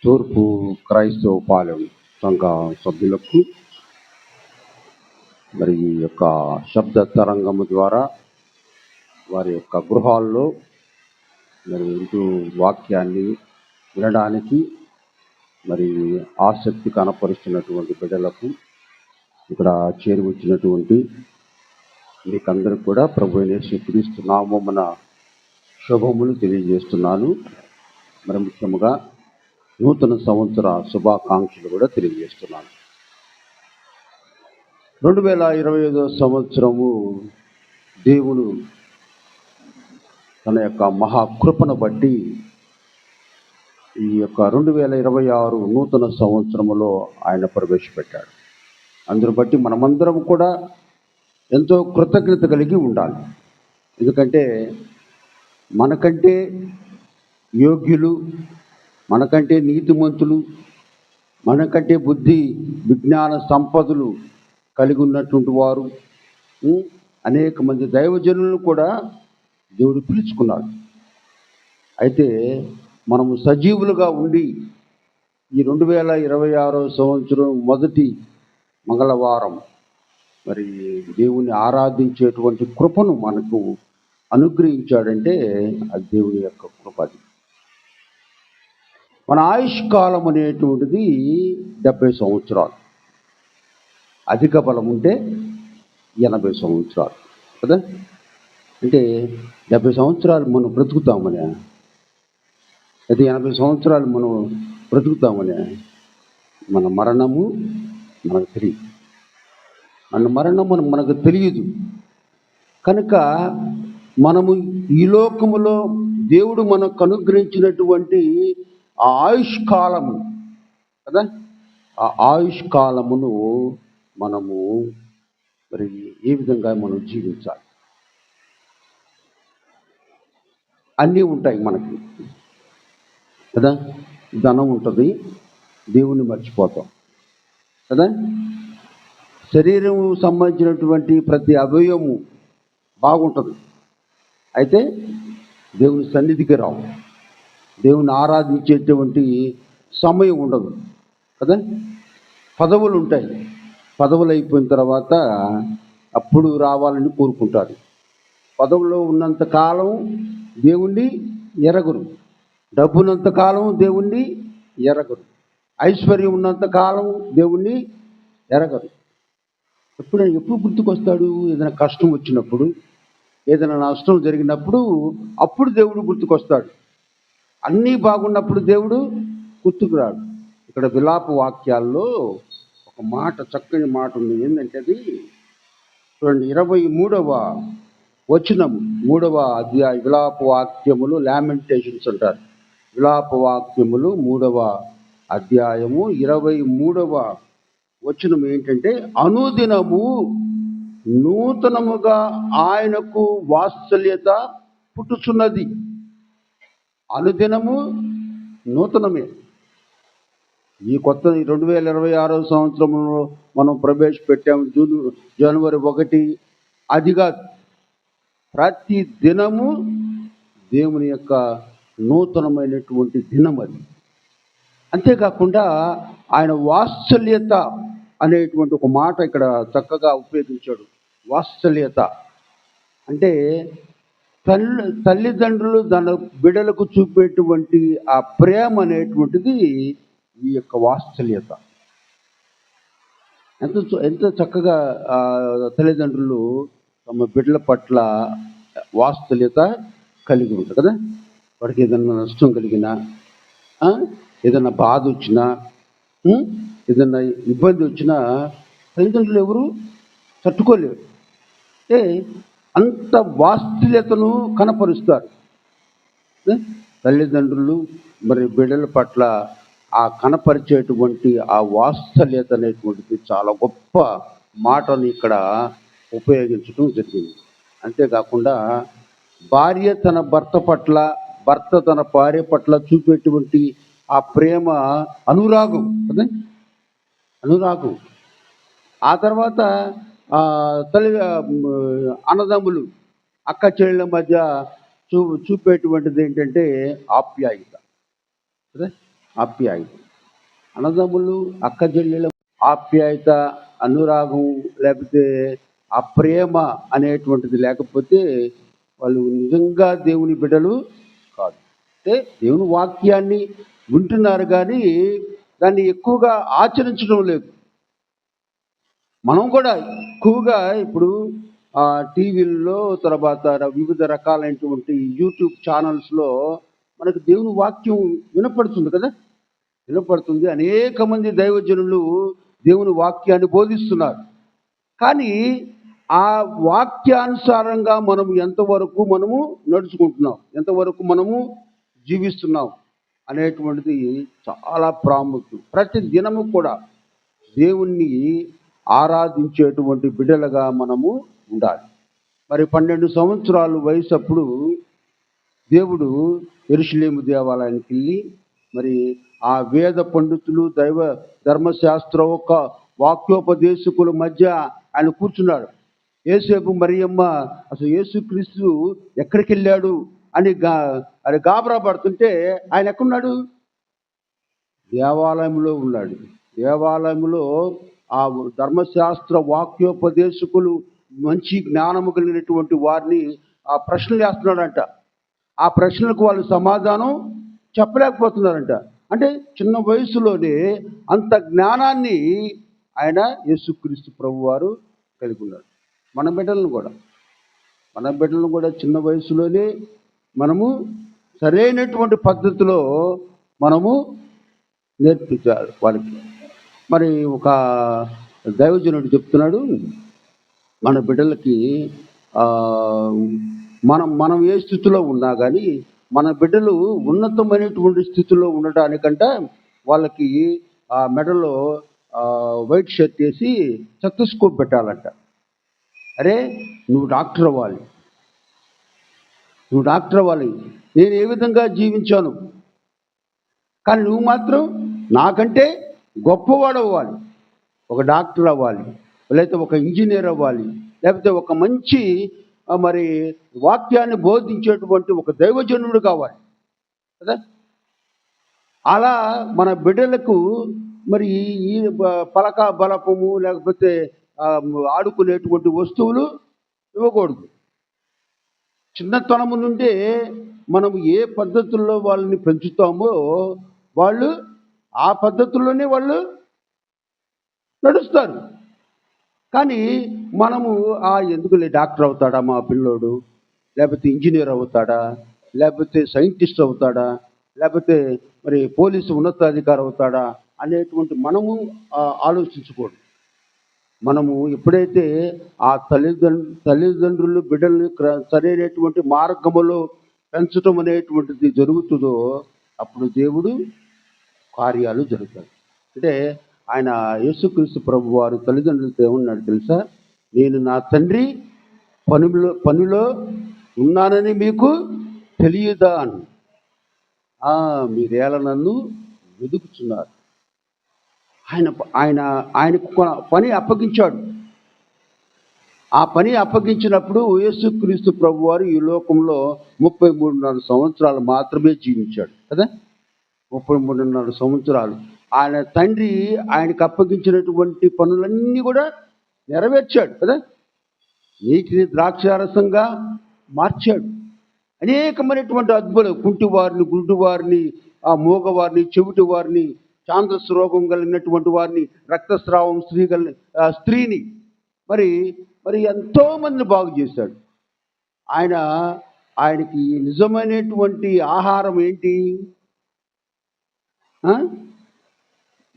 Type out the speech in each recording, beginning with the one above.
తూర్పు క్రైస్తవ పాలెం సంఘ సభ్యులకు మరి ఈ యొక్క శబ్ద తరంగము ద్వారా వారి యొక్క గృహాల్లో మరి ఇంటూ వాక్యాన్ని వినడానికి మరి ఆసక్తి కనపరుస్తున్నటువంటి బిడ్డలకు ఇక్కడ చేరి వచ్చినటువంటి మీకందరికి కూడా ప్రభు యేసుక్రీస్తు నామమున శుభములు తెలియజేస్తున్నాను. మరి ముఖ్యముగా నూతన సంవత్సర శుభాకాంక్షలు కూడా తెలియజేస్తున్నాను. 2025 సంవత్సరము దేవుడు తన యొక్క మహాకృపను బట్టి ఈ యొక్క 2026 నూతన సంవత్సరములో ఆయన ప్రవేశపెట్టాడు. అందును బట్టి మనమందరం కూడా ఎంతో కృతజ్ఞత కలిగి ఉండాలి. ఎందుకంటే మనకంటే యోగ్యులు, మనకంటే నీతిమంతులు, మనకంటే బుద్ధి విజ్ఞాన సంపదలు కలిగి ఉన్నటువంటి వారు అనేక మంది దైవజనులను కూడా దేవుడు పిలుచుకున్నాడు. అయితే మనము సజీవులుగా ఉండి ఈ 2026 సంవత్సరం మొదటి మంగళవారం మరి దేవుని ఆరాధించేటువంటి కృపను మనకు అనుగ్రహించాడంటే అది దేవుని యొక్క కృప. అది మన ఆయుష్కాలం అనేటువంటిది 70 సంవత్సరాలు, అధిక బలం ఉంటే 80 సంవత్సరాలు కదా. అంటే 70 సంవత్సరాలు మనం బ్రతుకుతామని, అయితే 80 సంవత్సరాలు మనం బ్రతుకుతామని మన మరణము మనకు తెలియదు. మన మరణము మనకు తెలియదు కనుక మనము ఈ లోకములో దేవుడు మనకు అనుగ్రహించినటువంటి ఆ ఆయుష్కాలము కదా, ఆ ఆయుష్కాలమును మనము మరి ఏ విధంగా మనం జీవించాలి. అన్నీ ఉంటాయి మనకి కదా, ధనం ఉంటుంది, దేవుణ్ణి మర్చిపోతాం కదా, శరీరం సంబంధించినటువంటి ప్రతి అవయవము బాగుంటుంది, అయితే దేవుని సన్నిధికి రావు, దేవుని ఆరాధించేటువంటి సమయం ఉండదు కదా. పదవులు ఉంటాయి, పదవులు అయిపోయిన తర్వాత అప్పుడు రావాలని కోరుకుంటారు. పదవులో ఉన్నంత కాలం దేవుణ్ణి ఎరగరు, డబ్బున్నంత కాలం దేవుణ్ణి ఎరగరు, ఐశ్వర్యం ఉన్నంత కాలం దేవుణ్ణి ఎరగరు. ఎప్పుడు గుర్తుకొస్తాడు? ఏదైనా కష్టం వచ్చినప్పుడు, ఏదైనా నష్టం జరిగినప్పుడు అప్పుడు దేవుడు గుర్తుకొస్తాడు. అన్నీ బాగున్నప్పుడు దేవుడు గుర్తుకురాడు. ఇక్కడ విలాప వాక్యాల్లో ఒక మాట, చక్కని మాట ఉంది. ఏంటంటే అది చూడండి, 23వ వచనం, 3వ అధ్యాయ విలాప వాక్యములు, లామెంటేషన్స్ అంటారు. విలాప వాక్యములు 3వ అధ్యాయము 23వ వచనం ఏంటంటే, అనుదినము నూతనముగా ఆయనకు వాత్సల్యత పుట్టుచున్నది. అనుదినము నూతనమే. ఈ కొత్త 2026 సంవత్సరంలో మనం ప్రవేశపెట్టాము జనవరి 1. అదిగా ప్రతి దినము దేవుని యొక్క నూతనమైనటువంటి దినం అది. అంతేకాకుండా ఆయన వాత్సల్యత అనేటువంటి ఒక మాట ఇక్కడ చక్కగా ఉపయోగించాడు. వాత్సల్యత అంటే తల్లిదండ్రులు తన బిడ్డలకు చూపేటువంటి ఆ ప్రేమ అనేటువంటిది ఈ యొక్క వాత్సల్యత. ఎంత చక్కగా తల్లిదండ్రులు తమ బిడ్డల పట్ల వాత్సల్యత కలిగి ఉంటారు కదా. వాడికి ఏదైనా నష్టం కలిగినా, ఏదైనా బాధ వచ్చినా, ఏదైనా ఇబ్బంది వచ్చినా తల్లిదండ్రులు ఎవరు తట్టుకోలేరు. అంటే అంత వాత్సల్యతను కనపరుస్తారు తల్లిదండ్రులు. మరి బిడ్డల పట్ల ఆ కనపరిచేటువంటి ఆ వాత్సల్యత అనేటువంటిది చాలా గొప్ప మాటను ఇక్కడ ఉపయోగించడం జరిగింది. అంతేకాకుండా భార్య తన భర్త పట్ల, భర్త తన భార్య పట్ల చూపేటువంటి ఆ ప్రేమ అనురాగం కదా, అనురాగం. ఆ తర్వాత అన్నదమ్ములు, అక్క చెల్లెళ్ళ మధ్య చూపేటువంటిది ఏంటంటే ఆప్యాయత కదా. ఆప్యాయత. అన్నదమ్ములు అక్క చెల్లెల ఆప్యాయత, అనురాగం, లేకపోతే ఆ ప్రేమ అనేటువంటిది లేకపోతే వాళ్ళు నిజంగా దేవుని బిడ్డలు కాదు. అంటే దేవుని వాక్యాన్ని వింటున్నారు కానీ దాన్ని ఎక్కువగా ఆచరించడం లేదు. మనం కూడా ఎక్కువగా ఇప్పుడు టీవీల్లో, తర్వాత వివిధ రకాలైనటువంటి యూట్యూబ్ ఛానల్స్లో మనకు దేవుని వాక్యం వినపడుతుంది కదా, వినపడుతుంది. అనేక మంది దైవజనులు దేవుని వాక్యాన్ని బోధిస్తున్నారు. కానీ ఆ వాక్యానుసారంగా మనం ఎంతవరకు మనము నడుచుకుంటున్నాం, ఎంతవరకు మనము జీవిస్తున్నాం అనేటువంటిది చాలా ప్రాముఖ్యం. ప్రతి దినము కూడా దేవుణ్ణి ఆరాధించేటువంటి బిడ్డలుగా మనము ఉండాలి. మరి 12 సంవత్సరాలు వయసు అప్పుడు దేవుడు యెరూషలేము దేవాలయానికి వెళ్ళి మరి ఆ వేద పండితులు, దైవ ధర్మశాస్త్ర వాక్యోపదేశకుల మధ్య ఆయన కూర్చున్నాడు. యేసేపు మరియమ్మ అసలు యేసుక్రీస్తు ఎక్కడికి వెళ్ళాడు అని అది గాబరా పడుతుంటే ఆయన ఎక్కడున్నాడు? దేవాలయంలో ఉన్నాడు. దేవాలయంలో ఆ ధర్మశాస్త్ర వాక్యోపదేశకులు, మంచి జ్ఞానము కలిగినటువంటి వారిని ఆ ప్రశ్నలు వేస్తున్నాడంట. ఆ ప్రశ్నలకు వాళ్ళు సమాధానం చెప్పలేకపోతున్నారంట. అంటే చిన్న వయసులోనే అంత జ్ఞానాన్ని ఆయన యేసుక్రీస్తు ప్రభు వారు కలిగి ఉన్నారు. మన బిడ్డలను కూడా చిన్న వయసులోనే మనము సరైనటువంటి పద్ధతిలో మనము నేర్పించాలి వాళ్ళకి. మరి ఒక దైవజనుడు చెప్తున్నాడు, మన బిడ్డలకి మనం ఏ స్థితిలో ఉన్నా కానీ మన బిడ్డలు ఉన్నతమైనటువంటి స్థితిలో ఉండటానికంటే వాళ్ళకి ఆ మెడలో వైట్ షర్ట్ వేసి స్టెతస్కోప్ పెట్టాలంట. అరే నువ్వు డాక్టర్ అవ్వాలి, నేను ఏ విధంగా జీవించాను, కానీ నువ్వు మాత్రం నాకంటే గొప్పవాడు అవ్వాలి. ఒక డాక్టర్ అవ్వాలి, లేకపోతే ఒక ఇంజనీర్ అవ్వాలి, లేకపోతే ఒక మంచి మరి వాక్యాన్ని బోధించేటువంటి ఒక దైవజనుడు కావాలి కదా. అలా మన బిడ్డలకు మరి ఈ పలక బలపము లేకపోతే ఆడుకునేటువంటి వస్తువులు ఇవ్వకూడదు. చిన్నతనము నుండే మనం ఏ పద్ధతుల్లో వాళ్ళని పెంచుతామో వాళ్ళు ఆ పద్ధతుల్లోనే వాళ్ళు నడుస్తారు. కానీ మనము ఎందుకులే డాక్టర్ అవుతాడా మా పిల్లోడు, లేకపోతే ఇంజనీర్ అవుతాడా, లేకపోతే సైంటిస్ట్ అవుతాడా, లేకపోతే మరి పోలీసు ఉన్నతాధికారి అవుతాడా అనేటువంటి మనము ఆలోచించకూడదు. మనము ఎప్పుడైతే ఆ తల్లిదండ్రులు బిడ్డల్ని సరైనటువంటి మార్గములో పెంచడం అనేటువంటిది జరుగుతుందో అప్పుడు దేవుడు కార్యాలు జరుగుతాయి. అంటే ఆయన యేసుక్రీస్తు ప్రభు వారు తల్లిదండ్రులతో ఏమన్నాడు తెలుసా? నేను నా తండ్రి పనిలో ఉన్నానని మీకు తెలియదా అని. మీరేళ నన్ను వెతుకుతున్నారు. ఆయనకు పని అప్పగించాడు. ఆ పని అప్పగించినప్పుడు యేసుక్రీస్తు ప్రభు వారు ఈ లోకంలో 33.5 సంవత్సరాలు మాత్రమే జీవించాడు కదా. 33.5 సంవత్సరాలు ఆయన తండ్రి ఆయనకు అప్పగించినటువంటి పనులన్నీ కూడా నెరవేర్చాడు కదా. నీటిని ద్రాక్షారసంగా మార్చాడు. అనేకమైనటువంటి అద్భుతాలు, కుంటివారిని, గుడ్డివారిని, మూగవారిని, చెవిటి వారిని, ఛాందస్ రోగం కలిగినటువంటి వారిని, రక్తస్రావం స్త్రీని మరి ఎంతో మందిని బాగు చేశాడు. ఆయనకి నిజమైనటువంటి ఆహారం ఏంటి?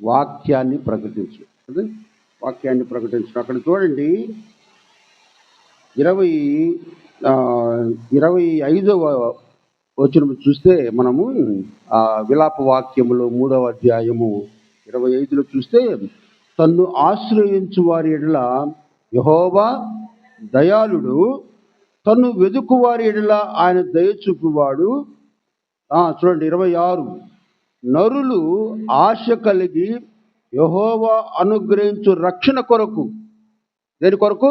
వాక్యాన్ని ప్రకటించు. అక్కడ చూడండి 25వ వచనం చూస్తే మనము విలాప వాక్యములో 3వ అధ్యాయము 25లో చూస్తే, తన్ను ఆశ్రయించు వారి ఎడల యెహోవా దయాళుడు, తన్ను వెదుకు వారి ఎడల ఆయన దయ చూపువాడు. చూడండి 26, నరులు ఆశ కలిగి యెహోవా అనుగ్రహించు రక్షణ కొరకు. దేని కొరకు?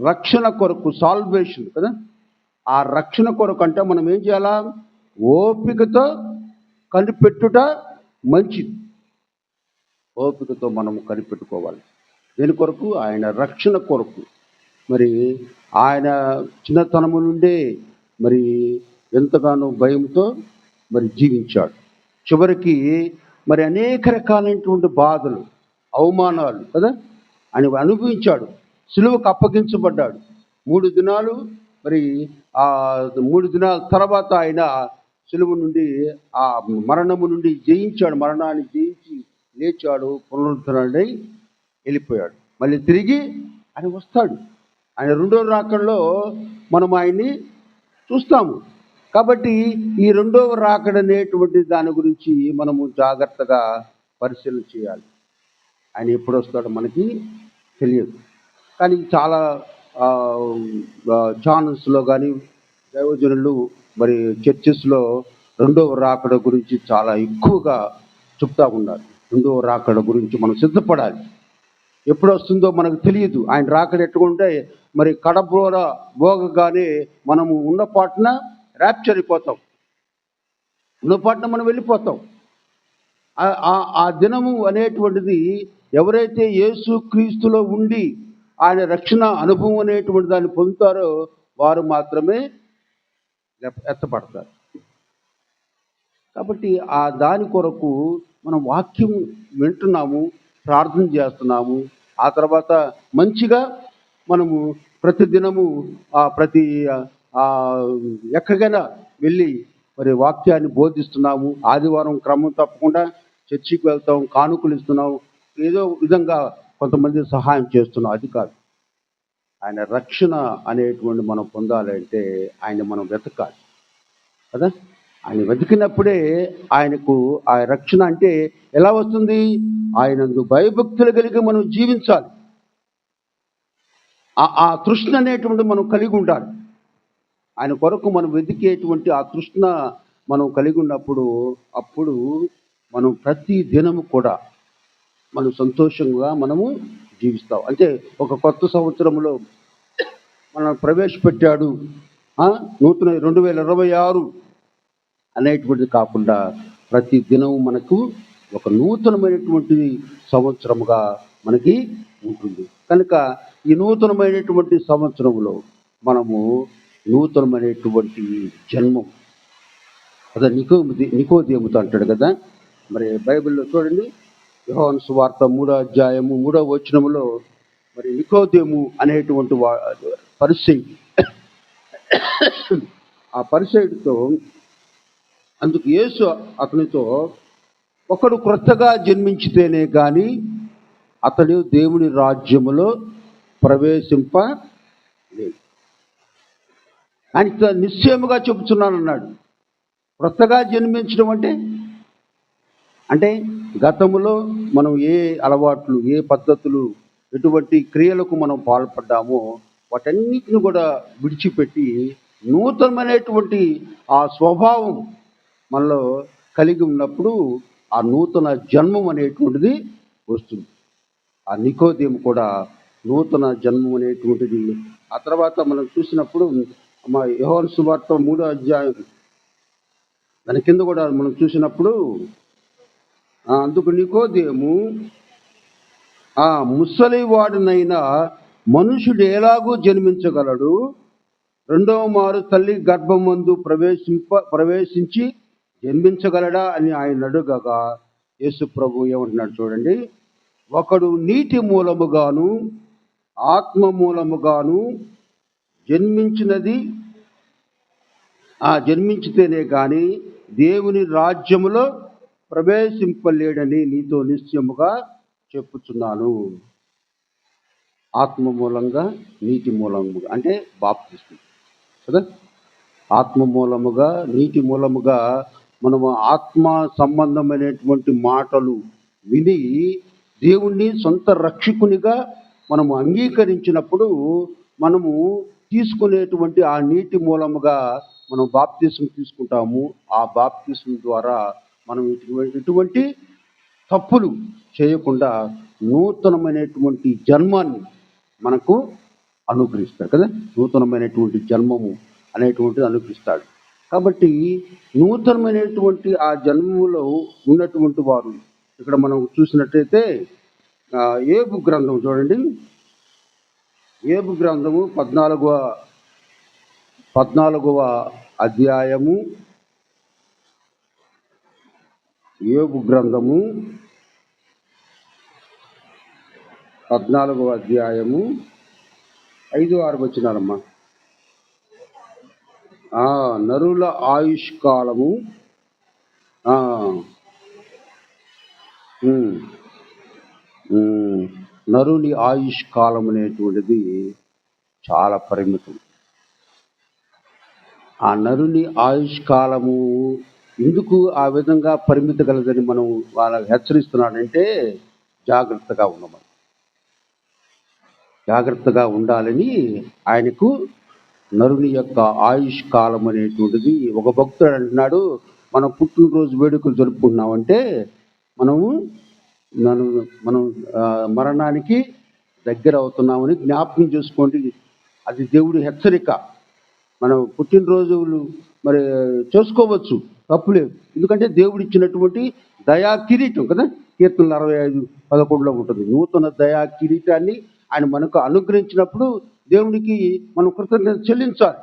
రక్షణ కొరకు, సాల్వేషన్ కదా. ఆ రక్షణ కొరకు అంటే మనం ఏం చేయాలా? ఓపికతో కనిపెట్టుట మంచిది. ఓపికతో మనము కనిపెట్టుకోవాలి. దేని కొరకు? ఆయన రక్షణ కొరకు. మరి ఆయన చిన్నతనము నుండే మరి ఎంతగానో భయంతో మరి జీవించాడు. చివరికి మరి అనేక రకాలైనటువంటి బాధలు, అవమానాలు కదా ఆయన అనుభవించాడు. సిలువకు అప్పగించబడ్డాడు. 3 దినాలు మరి ఆ 3 దినాల తర్వాత ఆయన సిలువ నుండి ఆ మరణము నుండి జయించాడు. మరణాన్ని జయించి లేచాడు, పునరుద్ధరణై వెళ్ళిపోయాడు. మళ్ళీ తిరిగి ఆయన వస్తాడు. ఆయన రెండో రాకడలో మనం ఆయన్ని చూస్తాము. కాబట్టి ఈ రెండవ రాకడనేటువంటి దాని గురించి మనము జాగ్రత్తగా పరిశీలన చేయాలి. ఆయన ఎప్పుడు వస్తాడో మనకి తెలియదు. కానీ చాలా ఛానల్స్లో కానీ దైవజనులు మరి చర్చెస్లో రెండవ రాకడ గురించి చాలా ఎక్కువగా చెప్తా ఉన్నారు. రెండవ రాకడ గురించి మనం సిద్ధపడాలి. ఎప్పుడు వస్తుందో మనకు తెలియదు. ఆయన రాకడ ఎట్టుకుంటే మరి కడబోర భోగగానే మనము ఉన్న పాటున ర్యాప్చర్ అయిపోతాం. ఉన్న పాటున మనం వెళ్ళిపోతాం. ఆ దినము అనేటువంటిది ఎవరైతే యేసు క్రీస్తులో ఉండి ఆయన రక్షణ అనుభవం అనేటువంటి దాన్ని పొందుతారో వారు మాత్రమే ఎత్తపడతారు. కాబట్టి ఆ దాని కొరకు మనం వాక్యం వింటున్నాము, ప్రార్థన చేస్తున్నాము. ఆ తర్వాత మంచిగా మనము ప్రతిదినము ప్రతి ఎక్కడికైనా వెళ్ళి మరి వాక్యాన్ని బోధిస్తున్నాము. ఆదివారం క్రమం తప్పకుండా చర్చికి వెళ్తాం, కానుకలు ఇస్తున్నాం, ఏదో విధంగా కొంతమంది సహాయం చేస్తున్నాం. అది కాదు. ఆయన రక్షణ అనేటువంటి మనం పొందాలంటే ఆయన మనం వెతకాలి కదా. ఆయన వెతికినప్పుడే ఆయనకు ఆ రక్షణ అంటే ఎలా వస్తుంది? ఆయనందు భయభక్తులు కలిగి మనం జీవించాలి. ఆ తృష్ణ అనేటువంటి మనం కలిగి ఉండాలి. ఆయన కొరకు మనం వెతికేటువంటి ఆ తృష్ణ మనం కలిగి ఉన్నప్పుడు అప్పుడు మనం ప్రతి దినము కూడా మనం సంతోషంగా మనము జీవిస్తాం. అంటే ఒక కొత్త సంవత్సరంలో మనం ప్రవేశపెట్టాడు నూతన 2026 అనేటువంటిది కాకుండా ప్రతి దినం మనకు ఒక నూతనమైనటువంటి సంవత్సరముగా మనకి ఉంటుంది. కనుక ఈ నూతనమైనటువంటి సంవత్సరంలో మనము నూతనమైనటువంటి జన్మం అదే నికోదేముతో అంటాడు కదా. మరి బైబిల్లో చూడండి, యోహాను సువార్త 3వ అధ్యాయము 3వ వచనములో మరి నికోదేము అనేటువంటి పరిసయ్యుడు, ఆ పరిసయ్యుడితో అందుకు యేసు అతనితో, ఒకడు క్రొత్తగా జన్మించితేనే కానీ అతడు దేవుని రాజ్యములో ప్రవేశింపలేదు. ఆయన నిశ్చయముగా చెబుతున్నాను అన్నాడు. క్రొత్తగా జన్మించడం అంటే గతములో మనం ఏ అలవాట్లు, ఏ పద్ధతులు, ఎటువంటి క్రియలకు మనం పాల్పడ్డామో వాటన్నిటిని కూడా విడిచిపెట్టి నూతనమైనటువంటి ఆ స్వభావం మనలో కలిగి ఉన్నప్పుడు ఆ నూతన జన్మం అనేటువంటిది వస్తుంది. ఆ నికోదేము కూడా నూతన జన్మం అనేటువంటిది. ఆ తర్వాత మనం చూసినప్పుడు యోహాను సువార్త 3వ అధ్యాయం దాని కింద కూడా మనం చూసినప్పుడు అందుకు నికోదేము, ఆ ముసలివాడినైనా మనుషుడు ఎలాగూ జన్మించగలడు? రెండవ మారు తల్లి గర్భమందు ప్రవేశించి జన్మించగలడా అని ఆయన అడుగగా యేసు ప్రభు ఏమంటున్నాడు చూడండి, ఒకడు నీటి మూలముగాను ఆత్మ మూలముగాను జన్మించితేనే కానీ దేవుని రాజ్యములో ప్రవేశింపలేడని నీతో నిశ్చయముగా చెప్పుచున్నాను. ఆత్మ మూలంగా, నీటి మూలముగా అంటే బాప్తిస్మం కదా. ఆత్మ మూలముగా, నీటి మూలముగా మనము ఆత్మ సంబంధమైనటువంటి మాటలు విని దేవుణ్ణి సొంత రక్షకునిగా మనము అంగీకరించినప్పుడు మనము తీసుకునేటువంటి ఆ నీటి మూలముగా మనం బాప్తిస్మం తీసుకుంటాము. ఆ బాప్తిస్మం ద్వారా మనం ఎటువంటి తప్పులు చేయకుండా నూతనమైనటువంటి జన్మాన్ని మనకు అనుగ్రహిస్తాడు కదా. నూతనమైనటువంటి జన్మము అనేటువంటిది అనుగ్రహిస్తాడు. కాబట్టి నూతనమైనటువంటి ఆ జన్మలో ఉన్నటువంటి వారు ఇక్కడ మనం చూసినట్టయితే ఏబు గ్రంథం చూడండి. ఏబు గ్రంథము 14వ అధ్యాయము. ఏబు గ్రంథము 14వ అధ్యాయము 5-6 వచనాలమ్మా. నరుల ఆయుష్కాలము నరుని ఆయుష్కాలం అనేటువంటిది చాలా పరిమితం. ఆ నరుని ఆయుష్కాలము ఎందుకు ఆ విధంగా పరిమిత కలదని మనం వాళ్ళకి హెచ్చరిస్తున్నాడంటే జాగ్రత్తగా ఉండమని, జాగ్రత్తగా ఉండాలని ఆయనకు నరుని యొక్క ఆయుష్ కాలం అనేటువంటిది. ఒక భక్తుడు అంటున్నాడు, మనం పుట్టినరోజు వేడుకలు జరుపుకుంటున్నామంటే మనం మరణానికి దగ్గర అవుతున్నామని జ్ఞాపకం చేసుకోండి. అది దేవుడి హెచ్చరిక. మనం పుట్టినరోజులు మరి చేసుకోవచ్చు, తప్పులేదు. ఎందుకంటే దేవుడు ఇచ్చినటువంటి దయా కిరీటం కదా, కీర్తనలు 65:11 ఉంటుంది. నూతన దయా కిరీటాన్ని ఆయన మనకు అనుగ్రహించినప్పుడు దేవునికి మనం కృతజ్ఞత చెల్లించాలి.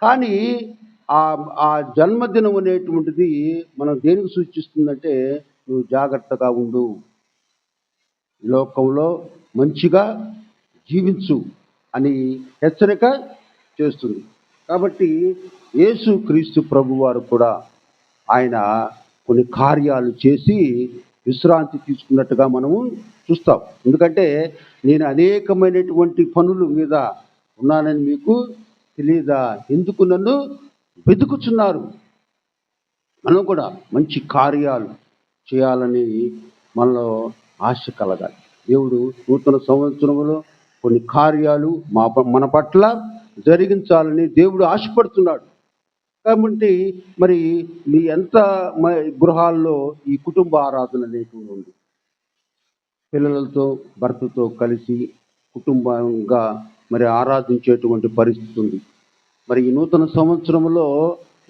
కానీ ఆ జన్మదినం అనేటువంటిది మనం దేనికి సూచిస్తుందంటే, నువ్వు జాగ్రత్తగా ఉండు, లోకంలో మంచిగా జీవించు అని హెచ్చరిక చేస్తుంది. కాబట్టి యేసు క్రీస్తు ప్రభు వారు కూడా ఆయన కొన్ని కార్యాలు చేసి విశ్రాంతి తీసుకున్నట్టుగా మనము చూస్తాం. ఎందుకంటే నేను అనేకమైనటువంటి పనుల మీద ఉన్నానని మీకు తెలియదా? ఎందుకు నన్ను వెతుకుచున్నారు? మనం కూడా మంచి కార్యాలు చేయాలని మనలో ఆశ కలగాలి. దేవుడు నూతన సంవత్సరంలో కొన్ని కార్యాలు మన పట్ల జరిగించాలని దేవుడు ఆశపడుతున్నాడు. కాబట్టి మరి మీ ఎంత గృహాల్లో ఈ కుటుంబ ఆరాధన అనేటువంటి ఉంది. పిల్లలతో భర్తతో కలిసి కుటుంబంగా మరి ఆరాధించేటువంటి పరిస్థితి ఉంది. మరి ఈ నూతన సంవత్సరంలో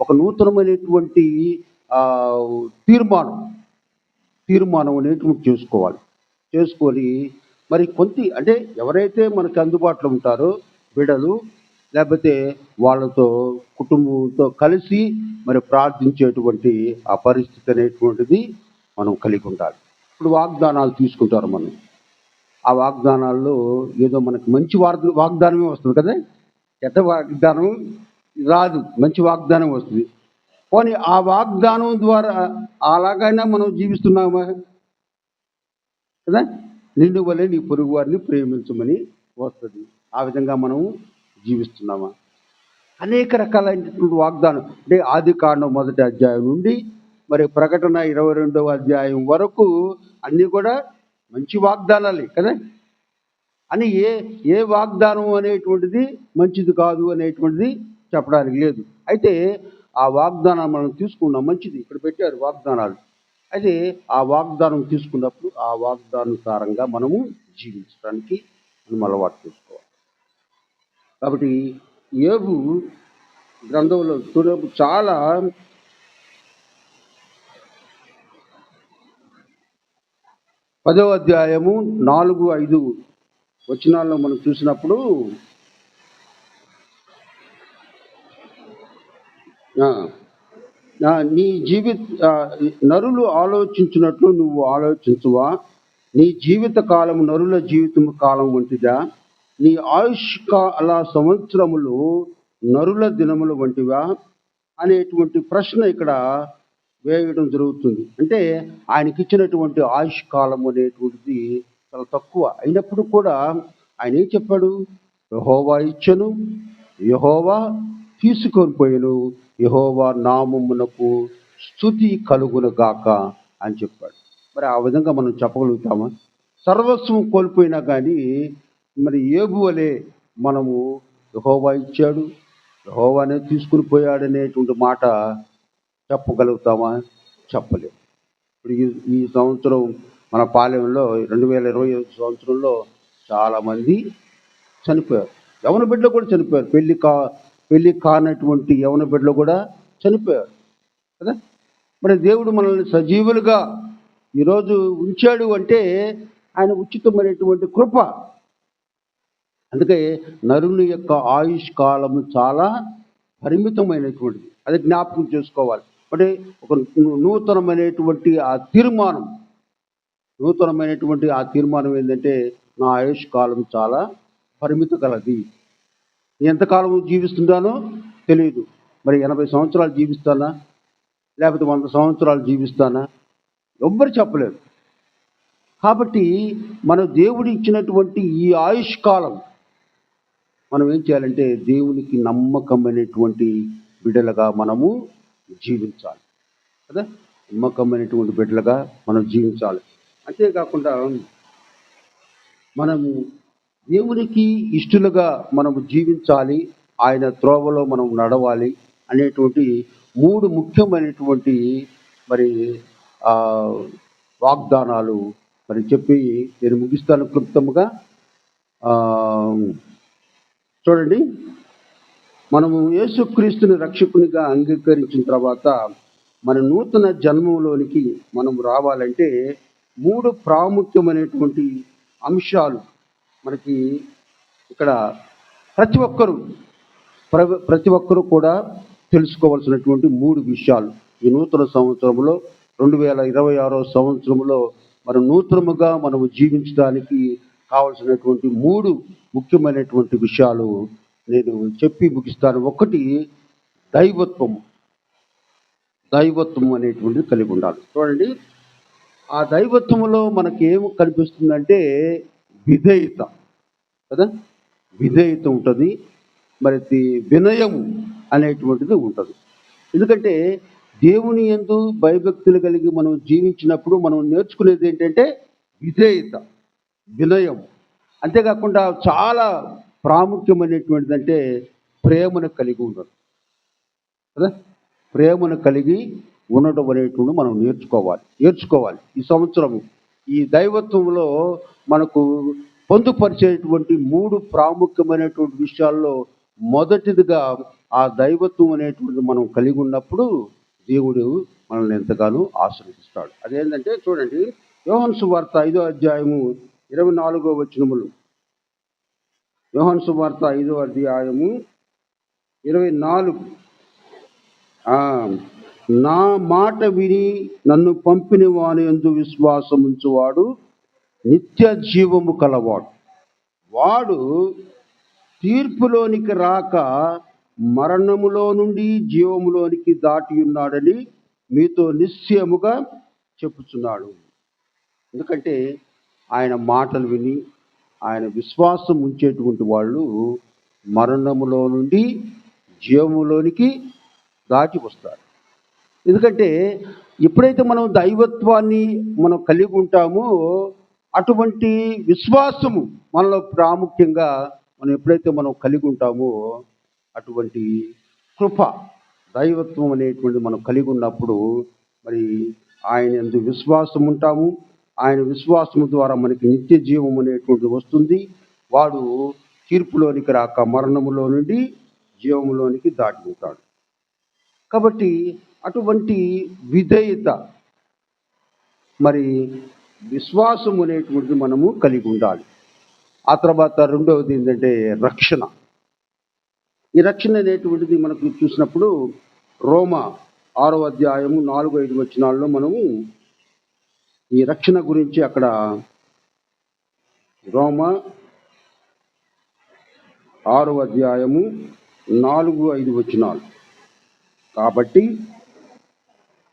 ఒక నూతనమైనటువంటి తీర్మానం అనేటువంటి చేసుకొని మరి అంటే ఎవరైతే మనకు అందుబాటులో ఉంటారో బిడ్డలు, లేకపోతే వాళ్ళతో కుటుంబంతో కలిసి మరి ప్రార్థించేటువంటి ఆ పరిస్థితి అనేటువంటిది మనం కలిగి ఉండాలి. ఇప్పుడు వాగ్దానాలు తీసుకుంటారు మనం. ఆ వాగ్దానాల్లో ఏదో మనకు మంచి వాగ్దానమే వస్తుంది కదా, చెడ్డ వాగ్దానం రాదు, మంచి వాగ్దానం వస్తుంది. కానీ ఆ వాగ్దానం ద్వారా అలాగైనా మనం జీవిస్తున్నామా కదా? నిన్ను వలె నీ పొరుగు వారిని ప్రేమించమని వస్తుంది. ఆ విధంగా మనం జీవిస్తున్నామా? అనేక రకాలైనటువంటి వాగ్దానం అంటే ఆదికాండం 1వ అధ్యాయం నుండి మరి ప్రకటన 22వ అధ్యాయం వరకు అన్నీ కూడా మంచి వాగ్దానాలే కదా. అని ఏ వాగ్దానం అనేటువంటిది మంచిది కాదు అనేటువంటిది చెప్పడానికి లేదు. అయితే ఆ వాగ్దానం మనం తీసుకున్నాం, మంచిది, ఇక్కడ పెట్టారు వాగ్దానాలు. అయితే ఆ వాగ్దానం తీసుకున్నప్పుడు ఆ వాగ్దానుసారంగా మనము జీవించడానికి మనం అలవాటు చేసుకోవాలి. కాబట్టి యోబు గ్రంథంలో చాలా 10వ అధ్యాయము 4-5 వచనాల్లో మనం చూసినప్పుడు నీ నరులు ఆలోచించినట్లు నువ్వు ఆలోచించువా? నీ జీవిత కాలం నరుల జీవితం కాలం వంటిదా? నీ ఆయుష్ కాల సంవత్సరములు నరుల దినముల వంటివా అనేటువంటి ప్రశ్న ఇక్కడ వేయడం జరుగుతుంది. అంటే ఆయనకి ఇచ్చినటువంటి ఆయుష్ కాలం అనేటువంటిది చాలా తక్కువ అయినప్పుడు కూడా ఆయన ఏం చెప్పాడు? యెహోవా ఇచ్చెను, యెహోవా తీసుకొని పోయెను, యెహోవా నామమునకు స్తుతి కలుగును గాక అని చెప్పాడు. మరి ఆ విధంగా మనం చెప్పగలుగుతామా? సర్వస్వం కోల్పోయినా కానీ మరి యోబు వలె మనము యెహోవా ఇచ్చాడు, యెహోవానే తీసుకుని పోయాడనేటువంటి మాట చెప్పగలుగుతామా? చెప్పలేము. ఇప్పుడు ఈ సంవత్సరం మన పాలెంలో 2020 సంవత్సరంలో చాలామంది చనిపోయారు. యవన బిడ్డలు కూడా చనిపోయారు. పెళ్లి కానటువంటి యవన బిడ్డలు కూడా చనిపోయారు కదా. మరి దేవుడు మనల్ని సజీవులుగా ఈరోజు ఉంచాడు అంటే ఆయన ఉచితమైనటువంటి కృప. అందుకే నరుని యొక్క ఆయుష్ కాలము చాలా పరిమితమైనటువంటిది, అది జ్ఞాపకం చేసుకోవాలి. అంటే ఒక నూతనమైనటువంటి ఆ తీర్మానం ఏంటంటే నా ఆయుష్ కాలం చాలా పరిమిత కలది. ఎంతకాలం జీవిస్తుంటానో తెలియదు. మరి 80 సంవత్సరాలు జీవిస్తానా, లేకపోతే 100 సంవత్సరాలు జీవిస్తానా, ఎవ్వరు చెప్పలేరు. కాబట్టి మన దేవుడు ఇచ్చినటువంటి ఈ ఆయుష్ కాలం మనం ఏం చేయాలంటే దేవునికి నమ్మకమైనటువంటి బిడ్డలుగా మనము జీవించాలి కదా. నమ్మకమైనటువంటి బిడ్డలుగా మనం జీవించాలి. అంతేకాకుండా మనము దేవునికి ఇష్టలుగా మనము జీవించాలి, ఆయన త్రోవలో మనం నడవాలి అనేటువంటి 3 ముఖ్యమైనటువంటి మరి వాగ్దానాలు మరి చెప్పి నేను ముగిస్తాను క్లుప్తముగా. చూడండి, మనము యేసుక్రీస్తుని రక్షకునిగా అంగీకరించిన తర్వాత మన నూతన జన్మంలోనికి మనం రావాలంటే 3 ప్రాముఖ్యమైనటువంటి అంశాలు మనకి ఇక్కడ ప్రతి ఒక్కరూ కూడా తెలుసుకోవాల్సినటువంటి 3 విషయాలు ఈ నూతన సంవత్సరంలో 2026వ సంవత్సరంలో మనం నూతనముగా మనము జీవించడానికి కావలసినటువంటి 3 ముఖ్యమైనటువంటి విషయాలు నేను చెప్పి ముగిస్తాను. ఒకటి, దైవత్వం అనేటువంటిది కలిగి ఉండాలి. చూడండి, ఆ దైవత్వంలో మనకి ఏం కనిపిస్తుందంటే విధేయత కదా, విధేయత ఉంటుంది, మరి వినయం అనేటువంటిది ఉంటుంది. ఎందుకంటే దేవుని యందు భయభక్తులు కలిగి మనం జీవించినప్పుడు మనం నేర్చుకునేది ఏంటంటే విధేయత, వినయం. అంతేకాకుండా చాలా ప్రాముఖ్యమైనటువంటిది అంటే ప్రేమను కలిగి ఉండడం కదా. ప్రేమను కలిగి ఉండడం అనేటువంటి మనం నేర్చుకోవాలి. ఈ సంవత్సరం ఈ దైవత్వంలో మనకు పొందుపరిచేటువంటి 3 ప్రాముఖ్యమైనటువంటి విషయాల్లో మొదటిదిగా ఆ దైవత్వం అనేటువంటిది మనం కలిగి ఉన్నప్పుడు దేవుడు మనల్ని ఎంతగానో ఆశీర్వదిస్తాడు. అదేంటంటే చూడండి, యోహాను సువార్త 5వ అధ్యాయము 24వ వచనములు. యోహాను సువార్త 5వ అధ్యాయము 24. నా మాట విని నన్ను పంపిన వాని యందు విశ్వాసం ఉంచువాడు నిత్య జీవము కలవాడు, వాడు తీర్పులోనికి రాక మరణములో నుండి జీవములోనికి దాటి ఉన్నాడని మీతో నిశ్చయముగా చెప్పుచున్నాడు. ఎందుకంటే ఆయన మాటలు విని ఆయన విశ్వాసం ఉంచేటువంటి వాళ్ళు మరణములో నుండి జీవములోనికి దాటి వస్తారు. ఎందుకంటే ఎప్పుడైతే మనం దైవత్వాన్ని మనం కలిగి ఉంటామో అటువంటి విశ్వాసము మనలో ప్రాముఖ్యంగా మనం ఎప్పుడైతే మనం కలిగి ఉంటామో అటువంటి కృప, దైవత్వం అనేటువంటి మనం కలిగి ఉన్నప్పుడు మరి ఆయన యందు విశ్వాసం ఉంటాము. ఆయన విశ్వాసము ద్వారా మనకి నిత్య జీవం అనేటువంటి వస్తుంది. వాడు తీర్పులోనికి రాక మరణములో నుండి జీవములోనికి దాటి ఉంటాడు. కాబట్టి అటువంటి విధేయత మరి విశ్వాసం అనేటువంటిది మనము కలిగి ఉండాలి. ఆ తర్వాత రెండవది ఏంటంటే రక్షణ. ఈ రక్షణ అనేటువంటిది మనకు చూసినప్పుడు రోమా 6వ అధ్యాయము 4-5 వచనాల్లో మనము ఈ రక్షణ గురించి అక్కడ రోమా 6వ అధ్యాయము 4-5 వచనాలు. కాబట్టి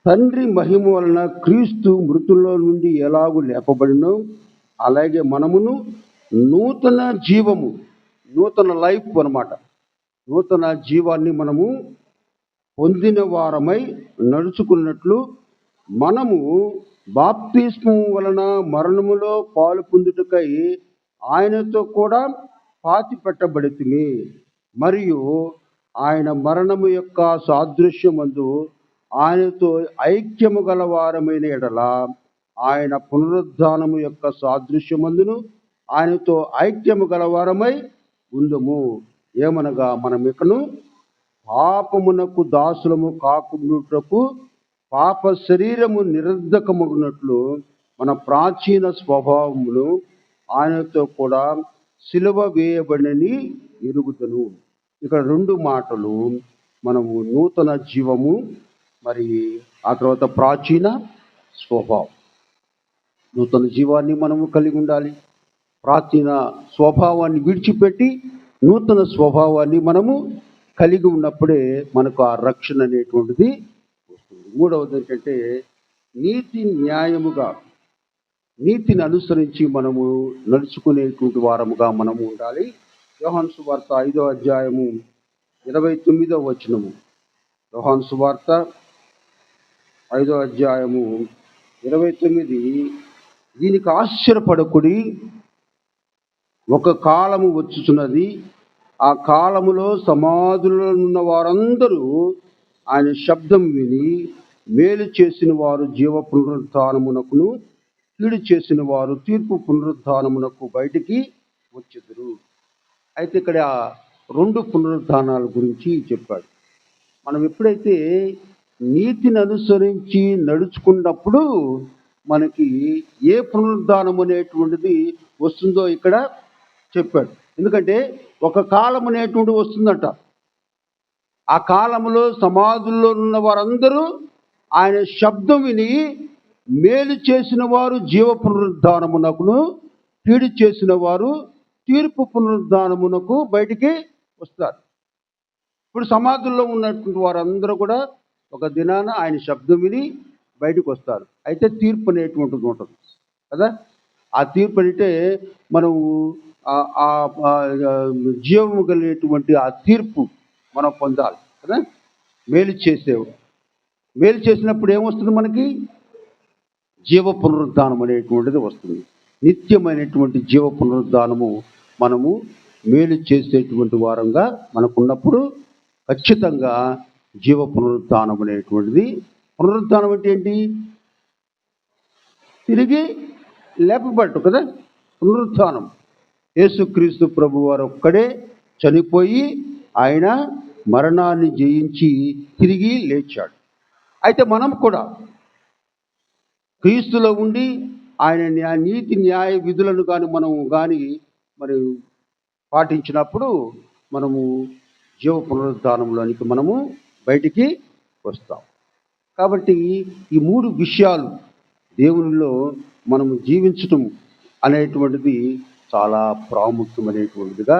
తండ్రి మహిమ వలన క్రీస్తు మృతుల్లో నుండి ఎలాగూ లేపబడినో అలాగే మనమును నూతన జీవము, నూతన లైఫ్ అన్నమాట, నూతన జీవాన్ని మనము పొందిన వారమై నడుచుకున్నట్లు మనము బాప్తిస్మము వలన మరణములో పాలు పొందుటకై ఆయనతో కూడా పాతి పెట్టబడితిమి. మరియు ఆయన మరణము యొక్క సాదృశ్యమందు ఆయనతో ఐక్యము గల వారమైన ఎడల ఆయన పునరుద్ధానము యొక్క సాదృశ్యమందును ఆయనతో ఐక్యము గలవారమై ఉందము. ఏమనగా మనం ఇకను పాపమునకు దాసులము కాకుండుటకు పాప శరీరము నిరర్ధకమగునట్లు మన ప్రాచీన స్వభావమును ఆయనతో కూడా సిలువ వేయబడినని ఎరుగుదను. ఇక్కడ రెండు మాటలు, మనము నూతన జీవము, మరి ఆ తర్వాత ప్రాచీన స్వభావం. నూతన జీవాన్ని మనము కలిగి ఉండాలి. ప్రాచీన స్వభావాన్ని విడిచిపెట్టి నూతన స్వభావాన్ని మనము కలిగి ఉన్నప్పుడే మనకు ఆ రక్షణ అనేటువంటిది వస్తుంది. మూడవది ఏంటంటే నీతి న్యాయముగా, నీతిని అనుసరించి మనము నడుచుకునేటువంటి వారముగా మనము ఉండాలి. యోహాను సువార్త 5వ అధ్యాయము 29వ వచనము. యోహాను సువార్త 5వ అధ్యాయము 29. దీనికి ఆశ్చర్యపడకుడి, ఒక కాలము వచ్చుచున్నది, ఆ కాలములో సమాధులలో ఉన్న వారందరూ ఆయన శబ్దం విని మేలు చేసిన వారు జీవ పునరుత్థానమునకును, కీడు చేసిన వారు తీర్పు పునరుత్థానమునకు బయటికి వచ్చెదరు. అయితే ఇక్కడ రెండు పునరుత్థానాల గురించి చెప్పాడు. మనం ఎప్పుడైతే నీతిని అనుసరించి నడుచుకున్నప్పుడు మనకి ఏ పునరుద్ధానం అనేటువంటిది వస్తుందో ఇక్కడ చెప్పాడు. ఎందుకంటే ఒక కాలం అనేటువంటిది వస్తుందట. ఆ కాలంలో సమాధుల్లో ఉన్న వారందరూ ఆయన శబ్దం విని మేలు చేసిన వారు జీవ పునరుద్ధానమునకును, కీడు చేసిన వారు తీర్పు పునరుద్ధానమునకు బయటికి వస్తారు. ఇప్పుడు సమాధుల్లో ఉన్నటువంటి వారందరూ కూడా ఒక దినాన ఆయన శబ్దం విని బయటకు వస్తారు. అయితే తీర్పు అనేటువంటిది ఉంటుంది కదా. ఆ తీర్పు అంటే మనం జీవము కలిగేటువంటి ఆ తీర్పు మనం పొందాలి కదా. మేలు చేసినప్పుడు ఏమొస్తుంది? మనకి జీవ పునరుద్ధానం అనేటువంటిది వస్తుంది. నిత్యమైనటువంటి జీవ పునరుద్ధానము మనము మేలు చేసేటువంటి వారంగా మనకున్నప్పుడు ఖచ్చితంగా జీవ పునరుద్ధానం అనేటువంటిది. పునరుద్ధానం అంటే ఏంటి? తిరిగి లేపబట్టు కదా పునరుద్ధానం. యేసుక్రీస్తు ప్రభు వారు ఒక్కడే చనిపోయి ఆయన మరణాన్ని జయించి తిరిగి లేచాడు. అయితే మనం కూడా క్రీస్తులో ఉండి ఆయన నీతి న్యాయ విధులను మరి పాటించినప్పుడు మనము జీవ పునరుద్ధానంలోనికి మనము బయటికి వస్తాం. కాబట్టి ఈ మూడు విషయాలు దేవునిలో మనము జీవించటం అనేటువంటిది చాలా ప్రాముఖ్యమైనటువంటిదిగా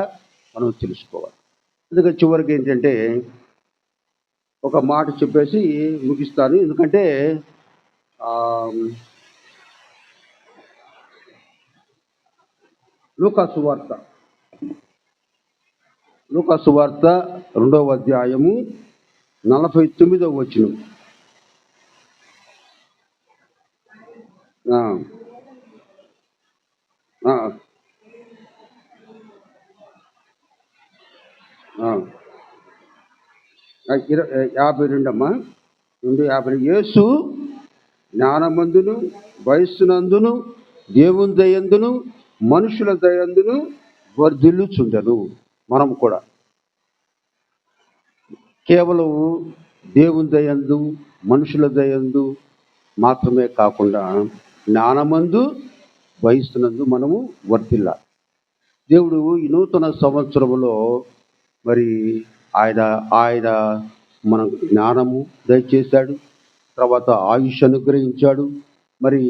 మనం తెలుసుకోవాలి. అందుకని చివరికి ఏంటంటే ఒక మాట చెప్పేసి ముగిస్తాను. ఎందుకంటే లూకా సువార్త 2వ అధ్యాయము 49వ వచనం. యాభై రెండమ్మా 2:50. యేసు జ్ఞానమందును వయస్సునందును దేవుని దయందును మనుషుల దయందును వర్ధిల్లుచుండెను. మనం కూడా కేవలం దేవుని దయందు మనుషుల దయందు మాత్రమే కాకుండా జ్ఞానమందు వయస్సునందు మనము వర్ధిల్లాలి. దేవుడు ఈ నూతన సంవత్సరంలో మరి ఆయన మనకు జ్ఞానము దయచేశాడు, తర్వాత ఆయుష్ అనుగ్రహించాడు. మరి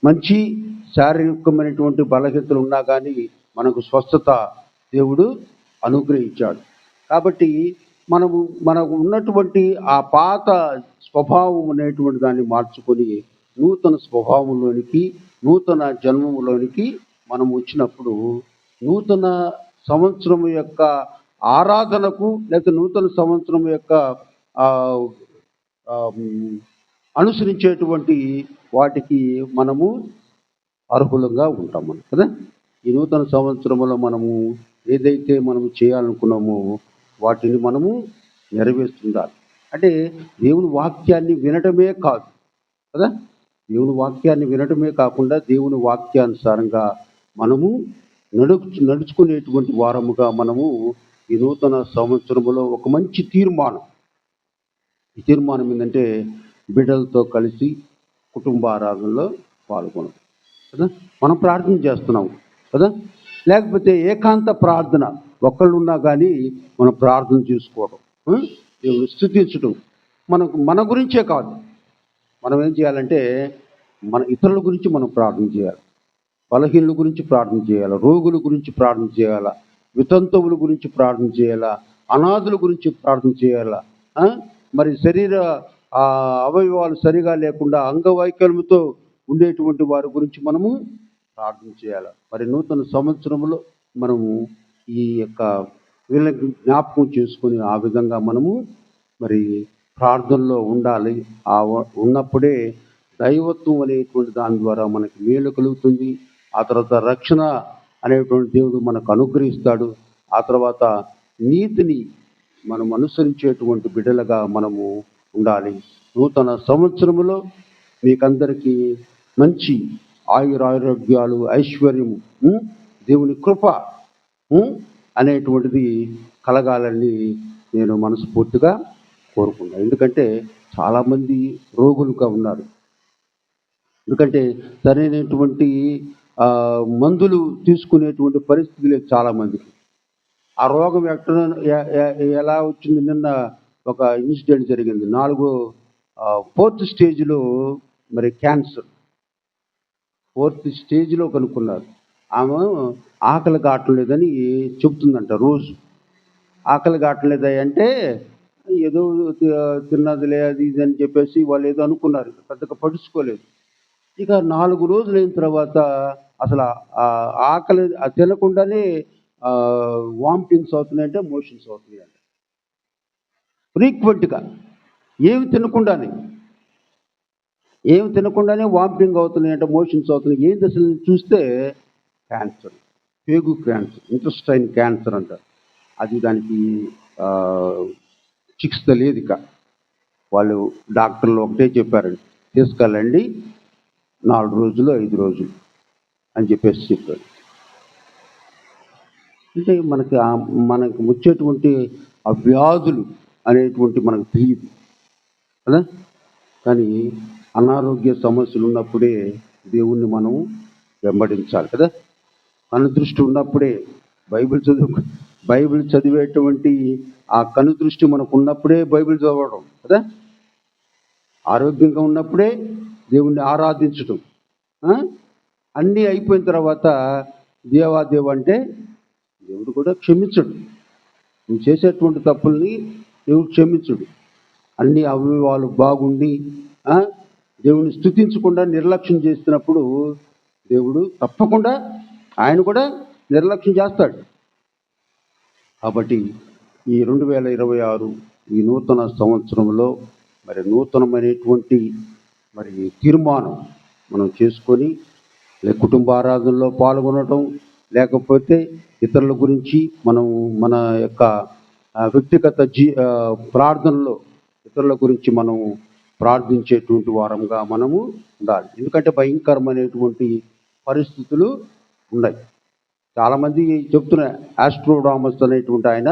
మంచి శారీరకమైనటువంటి బలహీనతలు ఉన్నా కానీ మనకు స్వస్థత దేవుడు అనుగ్రహించాడు. కాబట్టి మనకు ఉన్నటువంటి ఆ పాత స్వభావం అనేటువంటి దాన్ని మార్చుకొని నూతన స్వభావంలోనికి, నూతన జన్మములోనికి మనం వచ్చినప్పుడు నూతన సంవత్సరం యొక్క ఆరాధనకు లేక నూతన సంవత్సరం యొక్క అనుసరించేటువంటి వాటికి మనము అర్హులంగా ఉంటాం మనం కదా. ఈ నూతన సంవత్సరంలో మనము ఏదైతే మనము చేయాలనుకున్నామో వాటిని మనము నెరవేర్చుండాలి. అంటే దేవుని వాక్యాన్ని వినటమే కాదు కదా, దేవుని వాక్యాన్ని వినటమే కాకుండా దేవుని వాక్యానుసారంగా మనము నడుచుకునేటువంటి వారముగా మనము ఈ నూతన సంవత్సరంలో ఒక మంచి తీర్మానం. ఈ తీర్మానం ఏంటంటే బిడ్డలతో కలిసి కుటుంబ ఆరాధనలో పాల్గొనడం కదా. మనం ప్రార్థన చేస్తున్నాం కదా. లేకపోతే ఏకాంత ప్రార్థన, ఒక్కళ్ళు ఉన్నా కానీ మనం ప్రార్థన చేసుకోవడం, దేవుని స్తుతించడం. మన గురించే కాదు, మనం ఏం చేయాలంటే మన ఇతరుల గురించి మనం ప్రార్థన చేయాలి. బలహీనుల గురించి ప్రార్థన చేయాలా, రోగుల గురించి ప్రార్థన చేయాలా, వితంతువుల గురించి ప్రార్థన చేయాలా, అనాథుల గురించి ప్రార్థన చేయాలా, మరి శరీర అవయవాలు సరిగా లేకుండా అంగవైకల్యంతో ఉండేటువంటి వారి గురించి మనము ప్రార్థన చేయాలి. మరి నూతన సంవత్సరంలో మనము ఈ యొక్క వీళ్ళకి జ్ఞాపకం చేసుకొని ఆ విధంగా మనము మరి ప్రార్థనలో ఉండాలి. ఉన్నప్పుడే దైవత్వం అనేటువంటి దాని ద్వారా మనకి మేలు కలుగుతుంది. ఆ తర్వాత రక్షణ అనేటువంటి దేవుడు మనకు అనుగ్రహిస్తాడు. ఆ తర్వాత నీతిని మనం అనుసరించేటువంటి బిడ్డలుగా మనము ఉండాలి. నూతన సంవత్సరంలో మీకందరికీ మంచి ఆయురారోగ్యాలు, ఐశ్వర్యము, దేవుని కృప అనేటువంటిది కలగాలని నేను మనస్ఫూర్తిగా కోరుకున్నాను. ఎందుకంటే చాలామంది రోగులుగా ఉన్నారు. ఎందుకంటే సరైనటువంటి మందులు తీసుకునేటువంటి పరిస్థితి లేదు చాలామందికి. ఆ రోగం ఎలా వచ్చింది? నిన్న ఒక ఇన్సిడెంట్ జరిగింది. 4th స్టేజ్లో మరి క్యాన్సర్ 4th స్టేజ్లో కనుక్కున్నారు. ఆమె ఆకలి కావట్లేదని చెప్తుందంట. రోజు ఆకలి కావట్లేదా అంటే ఏదో తిన్నదిలే అది ఇది అని చెప్పేసి వాళ్ళు ఏదో అనుకున్నారు, పెద్దగా పడుచుకోలేదు. ఇక 4 రోజులు అయిన తర్వాత అసలు ఆకలి తినకుండానే వామిటింగ్స్ అవుతున్నాయంటే, మోషన్స్ అవుతున్నాయంట ఫ్రీక్వెంట్గా. ఏమి తినకుండానే వామిటింగ్ అవుతున్నాయంట, మోషన్స్ అవుతున్నాయి. ఏంటి అసలు చూస్తే క్యాన్సర్, పేగు క్యాన్సర్, ఇంటెస్టైన్ క్యాన్సర్ అంటారు. అది దానికి చికిత్స లేదు. ఇక వాళ్ళు డాక్టర్లు ఒకటే చెప్పారండి, తీసుకెళ్ళండి 4 రోజులు 5 రోజులు అని చెప్పేసి చెప్పారు. అంటే మనకి వచ్చేటువంటి ఆ వ్యాధులు అనేటువంటి మనకు తెలియదు కదా. కానీ అనారోగ్య సమస్యలు ఉన్నప్పుడే దేవుణ్ణి మనం వెంబడించాలి కదా. కనుదృష్టి ఉన్నప్పుడే బైబిల్ చదివేటువంటి ఆ కనుదృష్టి మనకు ఉన్నప్పుడే బైబిల్ చదవడం కదా. ఆరోగ్యంగా ఉన్నప్పుడే దేవుణ్ణి ఆరాధించడం. అన్నీ అయిపోయిన తర్వాత దేవాదేవ అంటే దేవుడు కూడా క్షమించడు. నువ్వు చేసేటువంటి తప్పుల్ని దేవుడు క్షమించడు. అన్ని అవయవాలు బాగుండి దేవుని స్తుతించకుండా నిర్లక్ష్యం చేస్తున్నప్పుడు దేవుడు తప్పకుండా ఆయన కూడా నిర్లక్ష్యం చేస్తాడు. కాబట్టి ఈ 2026 ఈ నూతన సంవత్సరంలో మరి నూతనమైనటువంటి మరి తీర్మానం మనం చేసుకొని కుటుంబ ఆరాధనలో పాల్గొనటం, లేకపోతే ఇతరుల గురించి మనం మన యొక్క వ్యక్తిగత ప్రార్థనలో ఇతరుల గురించి మనం ప్రార్థించేటువంటి వారంగా మనము ఉండాలి. ఎందుకంటే భయంకరమైనటువంటి పరిస్థితులు ఉన్నాయి. చాలామంది చెప్తున్న ఆస్ట్రోడామస్ అనేటువంటి ఆయన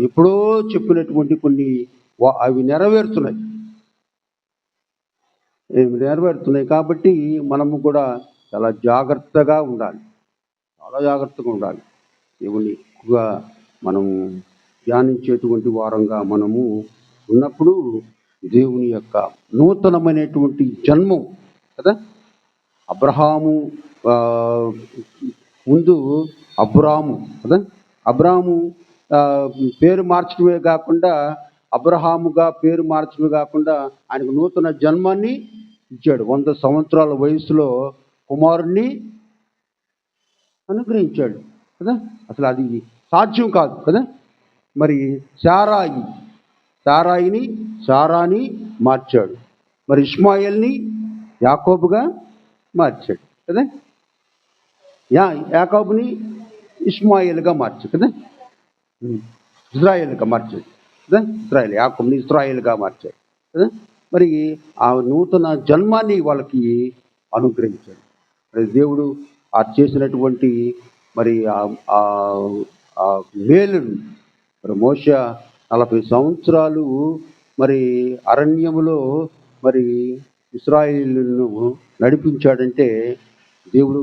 ఎప్పుడో చెప్పినటువంటి కొన్ని అవి నెరవేరుతున్నాయి. కాబట్టి మనము కూడా చాలా జాగ్రత్తగా ఉండాలి. దేవుని ఎక్కువగా మనం ధ్యానించేటువంటి వారంగా మనము ఉన్నప్పుడు దేవుని యొక్క నూతనమైనటువంటి జన్మం కదా. అబ్రహాము ముందు అబ్రాము కదా. అబ్రాము పేరు మార్చడమే కాకుండా, అబ్రహాముగా పేరు మార్చడమే కాకుండా ఆయనకు నూతన జన్మాన్ని ఇచ్చాడు. 100 సంవత్సరాల వయసులో కుమారుణ్ణి అనుగ్రహించాడు కదా. అసలు అది సాధ్యం కాదు కదా. మరి సారాని మార్చాడు. మరి ఇష్మాయేల్ని యాకోబుగా మార్చాడు కదా. యాకోబుని ఇష్మాయేల్గా మార్చాడు కదా. ఇజ్రాయేల్గా మార్చాడు కదా. యాకోబుని ఇజ్రాయేల్గా మార్చాడు కదా. మరి ఆ నూతన జన్మాన్ని వాళ్ళకి అనుగ్రహించాడు. మరి దేవుడు చేసినటువంటి మరి ఆ మేలును. మరి మోషే 40 సంవత్సరాలు మరి అరణ్యములో మరి ఇశ్రాయేలును నడిపించాడంటే దేవుడు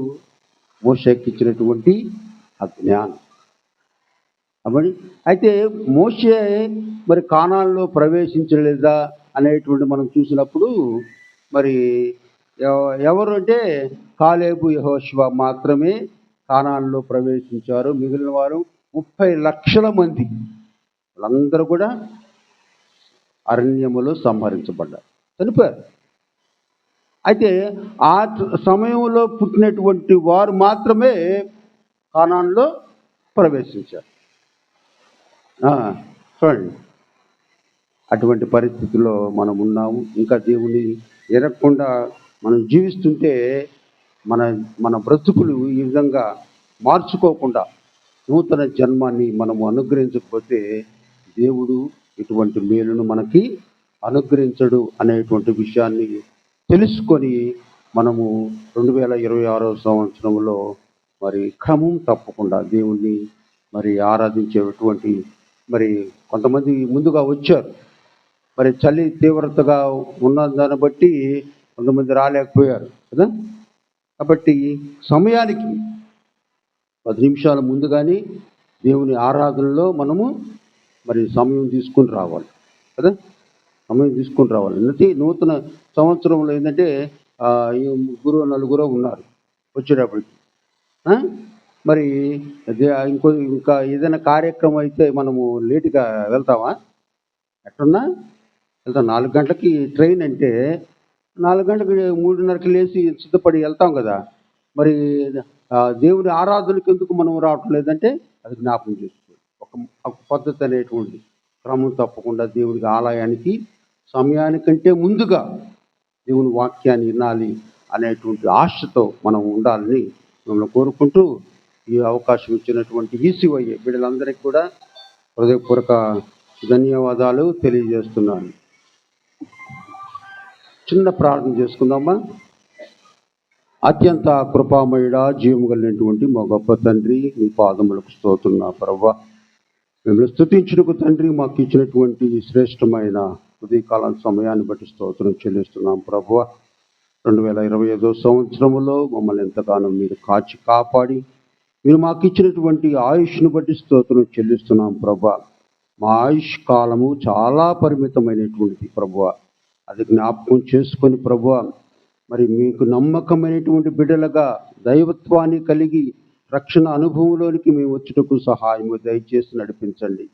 మోషేకి ఇచ్చినటువంటి ఆ జ్ఞానం. అవ్వండి. అయితే మోషే మరి కానాన్లో ప్రవేశించలేదా అనేటువంటి మనం చూసినప్పుడు మరి ఎవరు అంటే కాలేబు యెహోషువ మాత్రమే కానాన్లో ప్రవేశించారు. మిగిలిన వారు 30 లక్షల మంది వాళ్ళందరూ కూడా అరణ్యములో సంహరించబడ్డారు, చనిపోయారు. అయితే ఆ సమయంలో పుట్టినటువంటి వారు మాత్రమే కానాన్లో ప్రవేశించారు. చూడండి, అటువంటి పరిస్థితుల్లో మనం ఉన్నాము. ఇంకా దేవుని ఎరగకుండా మనం జీవిస్తుంటే మన మన బ్రతుకులు ఈ విధంగా మార్చుకోకుండా నూతన జన్మాన్ని మనము అనుగ్రహించకపోతే దేవుడు ఇటువంటి మేలును మనకి అనుగ్రహించడు అనేటువంటి విషయాన్ని తెలుసుకొని మనము 2026 సంవత్సరంలో మరి క్రమం తప్పకుండా దేవుణ్ణి మరి ఆరాధించేటువంటి మరి కొంతమంది ముందుగా వచ్చారు. మరి చలి తీవ్రతగా ఉన్న దాన్ని బట్టి కొంతమంది రాలేకపోయారు కదా. కాబట్టి సమయానికి 10 నిమిషాల ముందుగానే దేవుని ఆరాధనలో మనము మరి సమయం తీసుకుని రావాలి కదా. సమయం తీసుకుని రావాలి. నూతన సంవత్సరంలో ఏంటంటే ముగ్గురు నలుగురు ఉన్నారు వచ్చేటప్పటికి. మరి ఇంకా ఏదైనా కార్యక్రమం అయితే మనము లేటుగా వెళ్తామా? ఎట్టున్నా వెళ్తాం. 4 గంటలకి ట్రైన్ అంటే 4 గంటలకి 3:30కి లేచి సిద్ధపడి వెళ్తాం కదా. మరి దేవుని ఆరాధనకి ఎందుకు మనం రావటం లేదంటే అది జ్ఞాపకం చేసుకోవాలి. ఒక పద్ధతి అనేటువంటి క్రమం తప్పకుండా దేవుడికి ఆలయానికి సమయానికంటే ముందుగా దేవుని వాక్యాన్ని వినాలి అనేటువంటి ఆశతో మనం ఉండాలని మిమ్మల్ని కోరుకుంటూ ఈ అవకాశం ఇచ్చినటువంటి ఈసీవై బిడ్డలందరికీ కూడా హృదయపూర్వక ధన్యవాదాలు తెలియజేస్తున్నాను. చిన్న ప్రార్థన చేసుకుందామా. అత్యంత కృపామయుడ, జీవము కలిగినటువంటి మా గొప్ప తండ్రి, మీ పాదములకు స్తోత్రం ప్రభువా. మిమ్మల్ని స్తుతించుటకు తండ్రి మాకు ఇచ్చినటువంటి శ్రేష్టమైన ఉదయకాలం సమయాన్ని బట్టి స్తోత్రం చెల్లిస్తున్నాం ప్రభువా. 2025 సంవత్సరంలో మమ్మల్ని ఎంతగానో మీరు కాచి కాపాడి మీరు మాకు ఇచ్చినటువంటి ఆయుష్ను బట్టి స్తోత్రం చెల్లిస్తున్నాం ప్రభువా. మా ఆయుష్ కాలము చాలా పరిమితమైనటువంటిది ప్రభువా. అది జ్ఞాపకం చేసుకొని ప్రభువా, మరి మీకు నమ్మకమైనటువంటి బిడ్డలుగా దైవత్వాన్ని కలిగి రక్షణ అనుభవంలోనికి మేము వచ్చుటకు సహాయము దయచేసి నడిపించండి.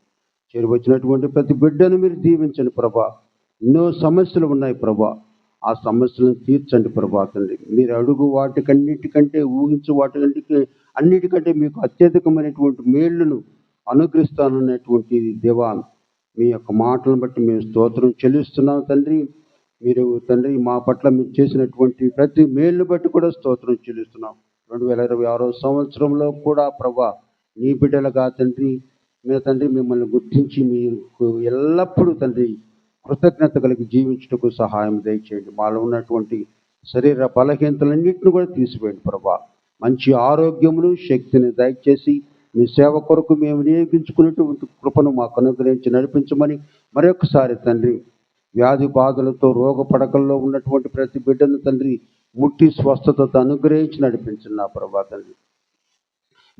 చేరువచ్చినటువంటి ప్రతి బిడ్డను మీరు దీవించండి ప్రభా. ఎన్నో సమస్యలు ఉన్నాయి ప్రభా, ఆ సమస్యలను తీర్చండి ప్రభా తండ్రి. మీరు అడుగు వాటికన్నిటికంటే, ఊహించు వాటికంటే అన్నిటికంటే మీకు అత్యధికమైనటువంటి మేళ్లను అనుగ్రహిస్తానన్నటువంటి దేవా, మీ యొక్క మాటలను బట్టి మేము స్తోత్రం చెల్లిస్తున్నాం తండ్రి. మీరు తండ్రి మా పట్ల మీరు చేసినటువంటి ప్రతి మేలును బట్టి కూడా స్తోత్రం చెల్లిస్తున్నాం. 2026 సంవత్సరంలో కూడా ప్రభా, నీ బిడ్డలుగా తండ్రి మీరు తండ్రి మిమ్మల్ని గుర్తించి మీకు ఎల్లప్పుడూ తండ్రి కృతజ్ఞత కలిగి జీవించుటకు సహాయం దయచేయండి. మాలో ఉన్నటువంటి శరీర బలహీనతలన్నింటిని కూడా తీసివేయండి ప్రభా. మంచి ఆరోగ్యమును శక్తిని దయచేసి మీ సేవ కొరకు మేము వినియోగించుకునేటువంటి కృపను మాకు అనుగ్రహించి నడిపించమని మరొకసారి తండ్రి, వ్యాధి బాధలతో రోగ పడకల్లో ఉన్నటువంటి ప్రతి బిడ్డను తండ్రి ముట్టి స్వస్థతతో అనుగ్రహించి నడిపించిన ప్రభా తండ్రి.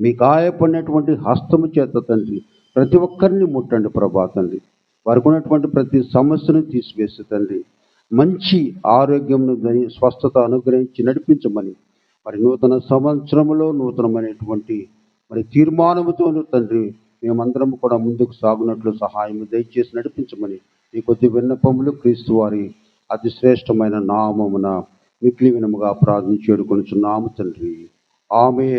మీ గాయపడినటువంటి హస్తము చేత తండ్రి ప్రతి ఒక్కరిని ముట్టండి ప్రభా తండ్రి. వారికి ఉన్నటువంటి ప్రతి సమస్యను తీసివేసి తండ్రి మంచి ఆరోగ్యమును స్వస్థత అనుగ్రహించి నడిపించమని మరి నూతన సంవత్సరంలో నూతనమైనటువంటి మరి తీర్మానముతో తండ్రి మేమందరం కూడా ముందుకు సాగునట్లు సహాయం దయచేసి నడిపించమని ఈ కొద్ది విన్నపములు క్రీస్తు వారి అతి శ్రేష్టమైన నామమున మిక్కిలి వినముగా ప్రార్థించి వేడుకొనుచున్నాము తండ్రి. ఆమేన్.